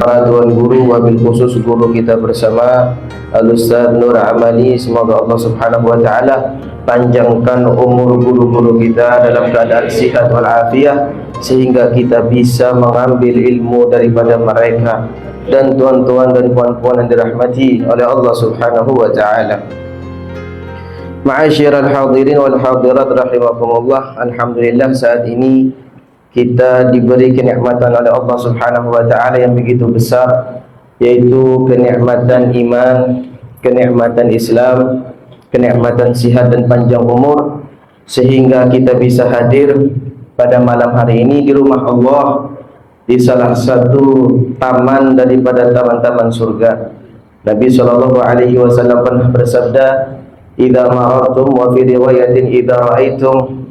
para tuan guru, wabil khusus guru kita bersama Al-Ustaz Nur Amali. Semoga Allah Subhanahu wa taala panjangkan umur guru-guru kita dalam keadaan sihat wal afiah, sehingga kita bisa mengambil ilmu daripada mereka dan tuan-tuan dan puan-puan yang dirahmati oleh Allah Subhanahu wa taala. Ma'asyiral hadirin wal hadirat rahimakumullah. Alhamdulillah, saat ini kita diberi kenikmatan oleh Allah Subhanahu wa taala yang begitu besar, yaitu kenikmatan iman, kenikmatan Islam, kenikmatan sihat dan panjang umur, sehingga kita bisa hadir pada malam hari ini di rumah Allah, di salah satu taman daripada taman-taman surga. Nabi sallallahu alaihi wasallam pernah bersabda, "Idza marartum," wa fi riwayatin, "idza raaitum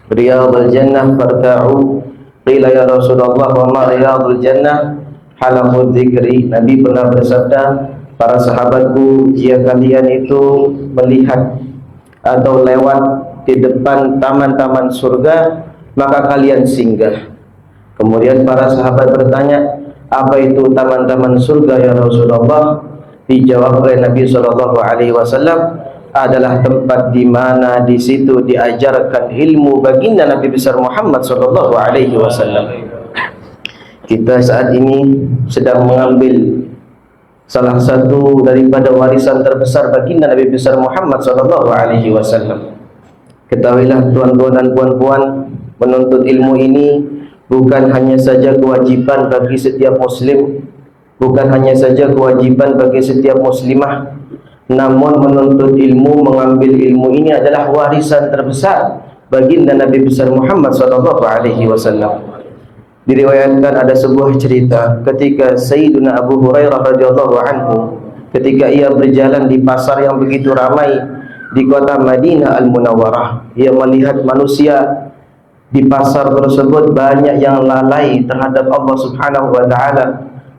riyadul jannah farta'u." Qila ya Rasulullah, wa ma riyadul jannah? Halaqud dzikri. Nabi pernah bersabda, "Para sahabatku, jika kalian itu melihat atau lewat di depan taman-taman surga, maka kalian singgah." Kemudian para sahabat bertanya, "Apa itu taman-taman surga ya Rasulullah?" Dijawab oleh Nabi sallallahu alaihi wasallam, adalah tempat di mana di situ diajarkan ilmu baginda Nabi besar Muhammad sallallahu alaihi wasallam. Kita saat ini sedang mengambil salah satu daripada warisan terbesar baginda Nabi besar Muhammad sallallahu alaihi wasallam. Ketahuilah tuan-tuan dan puan-puan, menuntut ilmu ini bukan hanya saja kewajiban bagi setiap muslim, bukan hanya saja kewajiban bagi setiap muslimah, namun menuntut ilmu, mengambil ilmu ini adalah warisan terbesar baginda Nabi besar Muhammad sallallahu alaihi wasallam. Diriwayatkan ada sebuah cerita ketika Sayyiduna Abu Hurairah radhiyallahu anhu, ketika ia berjalan di pasar yang begitu ramai di kota Madinah Al-Munawwarah, ia melihat manusia di pasar tersebut banyak yang lalai terhadap Allah Subhanahu wa taala,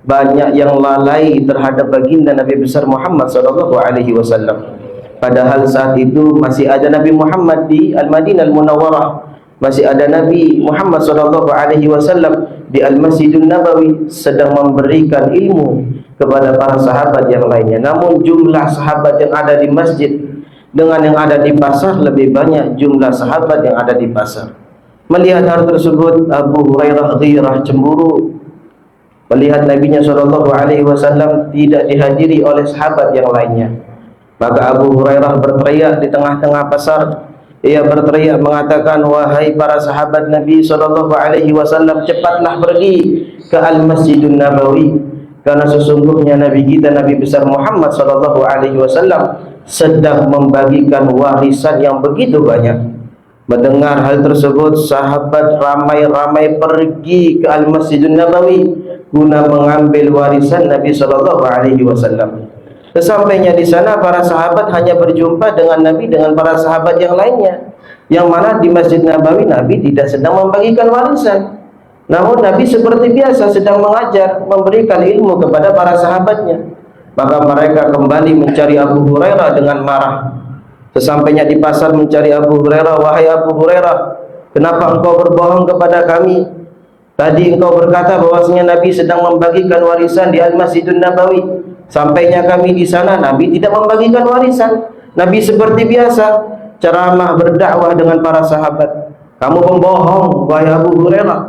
banyak yang lalai terhadap baginda Nabi besar Muhammad sallallahu alaihi wasallam. Padahal saat itu masih ada Nabi Muhammad di Al-Madinah Al-Munawwarah, masih ada Nabi Muhammad sallallahu alaihi wasallam di Al-Masjidun Nabawi sedang memberikan ilmu kepada para sahabat yang lainnya. Namun jumlah sahabat yang ada di masjid dengan yang ada di pasar lebih banyak jumlah sahabat yang ada di pasar. Melihat hal tersebut, Abu Hurairah ghirah, cemburu, melihat Nabinya sallallahu alaihi wasallam tidak dihadiri oleh sahabat yang lainnya. Maka Abu Hurairah berteriak di tengah-tengah pasar. Ia berteriak mengatakan, "Wahai para sahabat Nabi sallallahu alaihi wasallam, cepatlah pergi ke Al-Masjidun Nabawi, karena sesungguhnya Nabi kita Nabi besar Muhammad sallallahu alaihi wasallam sedang membagikan warisan yang begitu banyak." Mendengar hal tersebut, sahabat ramai-ramai pergi ke Al-Masjidun Nabawi guna mengambil warisan Nabi sallallahu alaihi wasallam. Sesampainya di sana, para sahabat hanya berjumpa dengan Nabi dengan para sahabat yang lainnya, yang mana di Masjid Nabawi Nabi tidak sedang membagikan warisan. Namun Nabi seperti biasa sedang mengajar, memberikan ilmu kepada para sahabatnya. Maka mereka kembali mencari Abu Hurairah dengan marah. Sesampainya di pasar mencari Abu Hurairah, "Wahai Abu Hurairah, kenapa engkau berbohong kepada kami? Tadi engkau berkata bahwasanya Nabi sedang membagikan warisan di Al-Masjidun Nabawi. Sampainya kami di sana, Nabi tidak membagikan warisan. Nabi seperti biasa ceramah berdakwah dengan para sahabat. Kamu pembohong, wahai Abu Hurairah."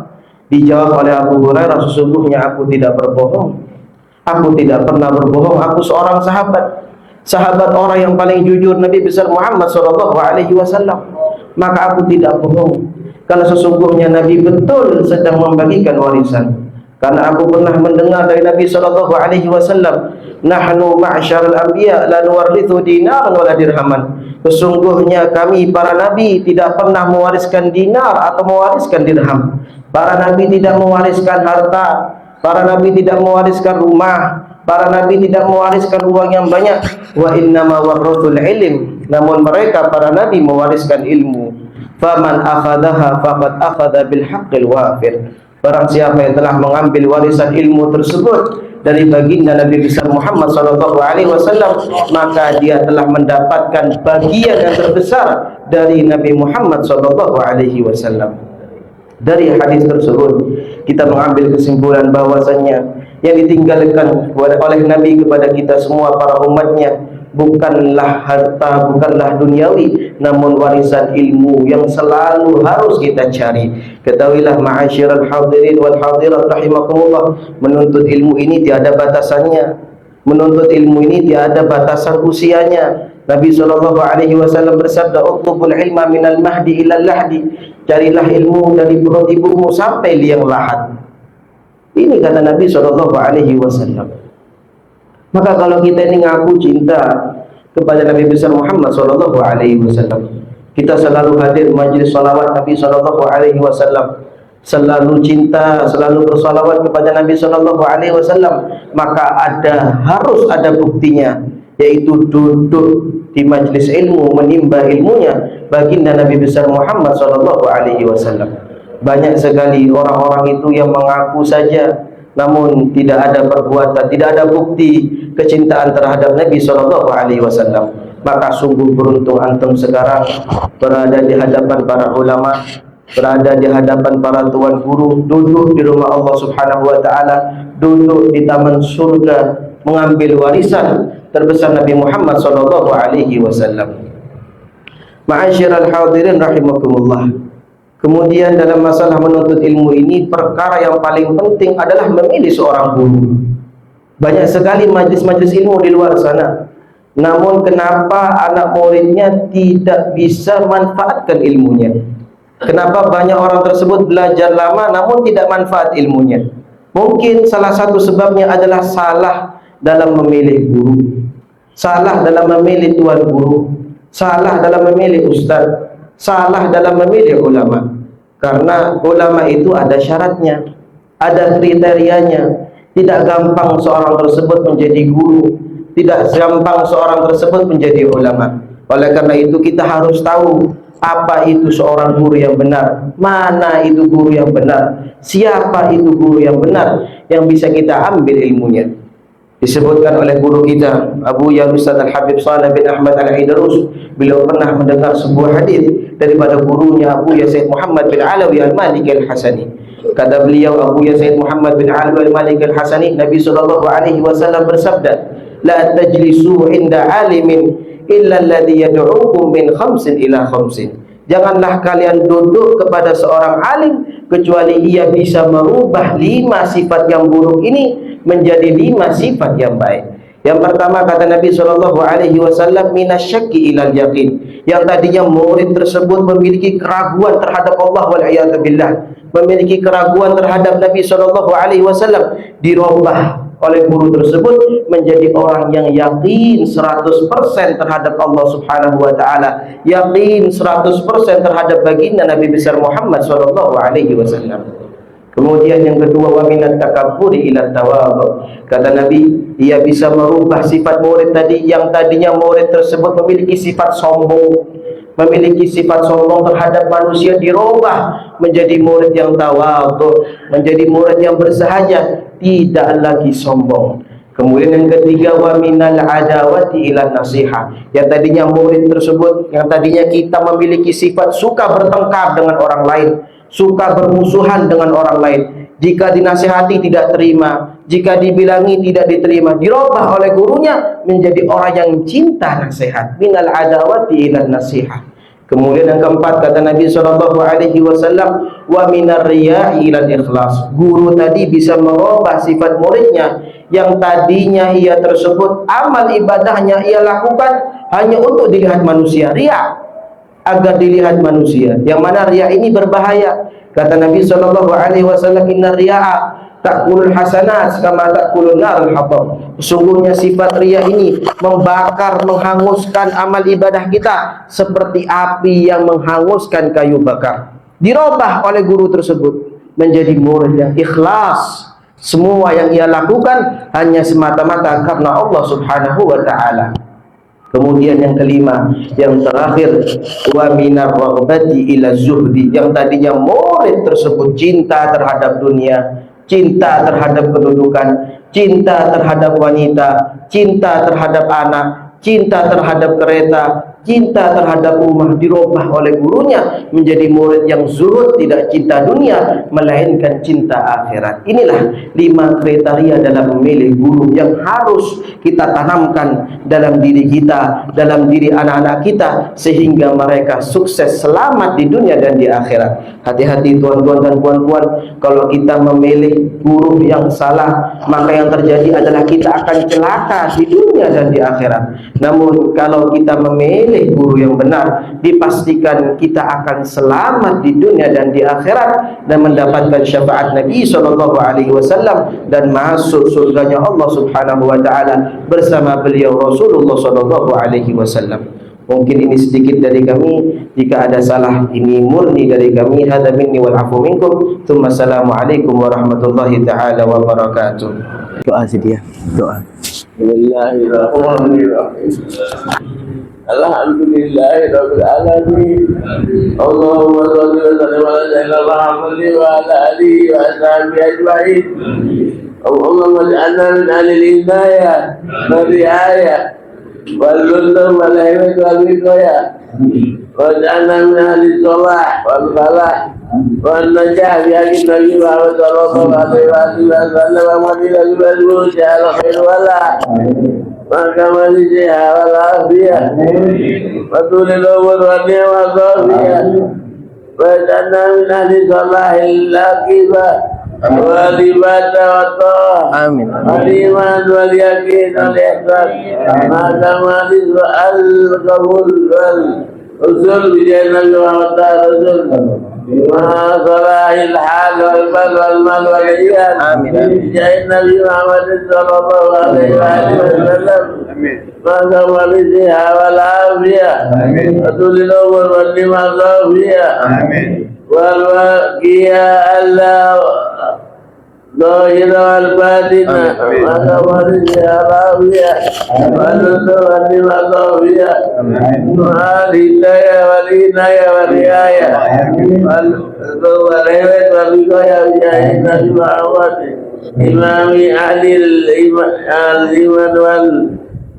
Dijawab oleh Abu Hurairah, "Sesungguhnya aku tidak berbohong. Aku tidak pernah berbohong. Aku seorang sahabat. Sahabat orang yang paling jujur Nabi besar Muhammad sallallahu alaihi wasallam. Maka aku tidak bohong, karena sesungguhnya Nabi betul sedang membagikan warisan. Karena aku pernah mendengar dari Nabi sallallahu alaihi wasallam, 'Nahnu ma'syarul anbiya la nuwarithu dinaran wala dirhaman.' Sesungguhnya kami para nabi tidak pernah mewariskan dinar atau mewariskan dirham. Para nabi tidak mewariskan harta, para nabi tidak mewariskan rumah, para nabi tidak mewariskan uang yang banyak. Wa innama warrathul ilm. Namun mereka para nabi mewariskan ilmu. Faman akhadhaha faqad akhadha bil haqqil wafir. Barang siapa yang telah mengambil warisan ilmu tersebut dari baginda Nabi besar Muhammad sallallahu alaihi wasallam, maka dia telah mendapatkan bagian yang terbesar dari Nabi Muhammad sallallahu alaihi wasallam. Dari hadis tersebut kita mengambil kesimpulan bahwasannya yang ditinggalkan oleh Nabi kepada kita semua para umatnya bukanlah harta, bukanlah duniawi, namun warisan ilmu yang selalu harus kita cari. Ketahuilah ma'asyiral hadirin wal hadirat rahimakumullah, menuntut ilmu ini tiada batasannya. Menuntut ilmu ini tiada batasan usianya. Nabi SAW bersabda, "Utlubul ilma minal mahdi ilal lahdi." Carilah ilmu dari perut ibumu sampai liang lahat. Ini kata Nabi SAW. Maka kalau kita ini ngaku cinta kepada Nabi besar Muhammad SAW, kita selalu hadir majlis salawat Nabi SAW, selalu cinta, selalu bersalawat kepada Nabi SAW, maka harus ada buktinya, yaitu duduk di majlis ilmu, menimba ilmunya baginda Nabi besar Muhammad SAW. Banyak sekali orang-orang itu yang mengaku saja, namun tidak ada perbuatan, tidak ada bukti kecintaan terhadap Nabi SAW. Maka sungguh beruntung antum sekarang berada di hadapan para ulama, berada di hadapan para tuan guru, duduk di rumah Allah Subhanahu wa taala, duduk di taman surga, mengambil warisan terbesar Nabi Muhammad SAW. Ma'asyiral hadirin rahimakumullah. Kemudian dalam masalah menuntut ilmu ini, perkara yang paling penting adalah memilih seorang guru. Banyak sekali majlis-majlis ilmu di luar sana, namun kenapa anak muridnya tidak bisa manfaatkan ilmunya? Kenapa banyak orang tersebut belajar lama namun tidak manfaat ilmunya? Mungkin salah satu sebabnya adalah salah dalam memilih guru, salah dalam memilih tuan guru, salah dalam memilih ustaz, salah dalam memilih ulama. Karena ulama itu ada syaratnya, ada kriterianya. Tidak gampang seorang tersebut menjadi guru, tidak gampang seorang tersebut menjadi ulama. Oleh karena itu kita harus tahu apa itu seorang guru yang benar, mana itu guru yang benar, siapa itu guru yang benar yang bisa kita ambil ilmunya. Disebutkan oleh guru kita Abu Ya Ustaz Al-Habib Saleh bin Ahmad Al-Aidarus, beliau pernah mendengar sebuah hadis daripada gurunya Abu Ya Said Muhammad bin Alawi Al-Maliki Al-Hasani. Kata beliau, Abu Ya Said Muhammad bin Alawi Al-Maliki Al-Hasani, Nabi SAW bersabda, "La tajlisu inda alimin illa alladhi yad'ukum min khamsin ila khamsin." Janganlah kalian duduk kepada seorang alim kecuali ia bisa merubah 5 sifat yang buruk ini menjadi 5 sifat yang baik. Yang pertama kata Nabi SAW, minasyakki ilal yakin. Yang tadinya murid tersebut memiliki keraguan terhadap Allah wal'iyadzubillah, memiliki keraguan terhadap Nabi SAW, dirubah oleh guru tersebut menjadi orang yang yakin 100% terhadap Allah Subhanahu wa taala, yakin 100% terhadap baginda Nabi besar Muhammad SAW. Kemudian yang kedua, wa minat takabburi ila tawadhu. Kata Nabi, ia bisa merubah sifat murid tadi yang tadinya murid tersebut memiliki sifat sombong, memiliki sifat sombong terhadap manusia, dirubah menjadi murid yang tawadhu, menjadi murid yang bersahaja, tidak lagi sombong. Kemudian yang ketiga, wa minal adawati ila nasiha. Yang tadinya murid tersebut, yang tadinya kita memiliki sifat suka bertengkar dengan orang lain, suka bermusuhan dengan orang lain, jika dinasihati tidak terima, jika dibilangi tidak diterima, dirubah oleh gurunya menjadi orang yang cinta nasihat, minal adawati ila nasiha. Kemudian yang keempat kata Nabi SAW, wa minar riya'i ilal ikhlas. Guru tadi bisa merubah sifat muridnya yang tadinya ia tersebut amal ibadahnya ia lakukan hanya untuk dilihat manusia, riya, agar dilihat manusia, yang mana riya ini berbahaya. Kata Nabi SAW, inna riya'a ta'kulul hasanat kama ta'kulun narul hatab. Sesungguhnya sifat riya ini membakar, menghanguskan amal ibadah kita seperti api yang menghanguskan kayu bakar. Dirubah oleh guru tersebut menjadi murid yang ikhlas, semua yang ia lakukan hanya semata-mata karena Allah Subhanahu wa ta'ala. Kemudian yang kelima, yang terakhir, wa minar raghbati ila zuhdi. Yang tadinya murid tersebut cinta terhadap dunia, cinta terhadap kedudukan, cinta terhadap wanita, cinta terhadap anak, cinta terhadap kereta, cinta terhadap rumah dirubah oleh gurunya menjadi murid yang zuhud, tidak cinta dunia melainkan cinta akhirat. Inilah 5 kriteria dalam memilih guru yang harus kita tanamkan dalam diri kita, dalam diri anak-anak kita, sehingga mereka sukses selamat di dunia dan di akhirat. Hati-hati tuan-tuan dan puan-puan, kalau kita memilih guru yang salah, maka yang terjadi adalah kita akan celaka di dunia dan di akhirat. Namun kalau kita memilih guru yang benar, dipastikan kita akan selamat di dunia dan di akhirat dan mendapatkan syafaat Nabi SAW dan masuk surganya Allah Subhanahu wa taala bersama beliau Rasulullah SAW. Mungkin ini sedikit dari kami, jika ada salah ini murni dari kami. Hadza minni wal afu minkum. Tsumma assalamualaikum warahmatullahi taala wabarakatuh. Doa sedia, doa. Bismillahirrahmanirrahim. Alhamdulillahirabbil alamin. Allahumma shalli wa sallim ala sayyidina Muhammadin wa ala alihi wa sahbihi ajma'in. Allahumma ij'alna min ahlil hidayah wa ri'ayah wal lutf wal himmat wal wiqayah waj'alna min ahli shalah wal falah wal najah bi haqqi Nabi Muhammad sallallahu alaihi wasallam wa madina bil jalla khair wala maka malaysia wal afiyah wa tulil umur wa ni'mat afiyah waj'alna min ahli salahil aqibah wal ibadah wa ta'ah amin wal iman wal yakin wal ihsan maka malaysia al qabul wal usul bijana wa rasul ma salahil hal wal bal wal mal wal iyad amin bijana Nabi Muhammad sallallahu alaihi wasallam amin maka malaysia wal afiyah amin tulil umur wal ni'mat afiyah amin wal waqiya Allah ظاهر والباطن ماذا ورجع راوية والنصر والنصر والهداية والعناية والرعاية والرحمة والوقاية بجاه النبي محمد إمام أهل الإيمان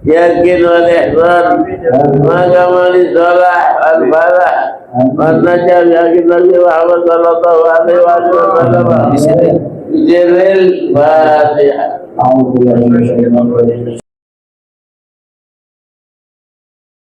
واليقين والإحسان ما كمال الصلاح والفلاح والنجاة بجاه النبي محمد صلى الله عليه وسلم. بسر الفاتحة.